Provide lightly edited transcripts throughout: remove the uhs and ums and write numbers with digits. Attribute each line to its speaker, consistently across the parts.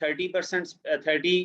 Speaker 1: 30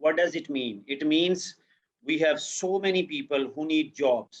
Speaker 1: What does it mean? It means we have so many people who need jobs.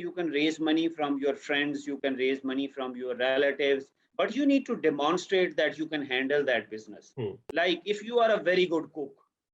Speaker 1: you can raise money from your friends, you can raise money from your relatives, but you need to demonstrate that you can handle that business. Like if you are a very good cook,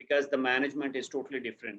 Speaker 1: because the management is totally different.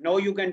Speaker 1: Now you can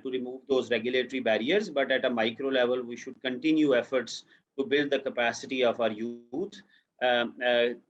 Speaker 1: to remove those regulatory barriers, but at a micro level we should continue efforts to build the capacity of our youth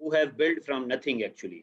Speaker 1: who have built from nothing actually.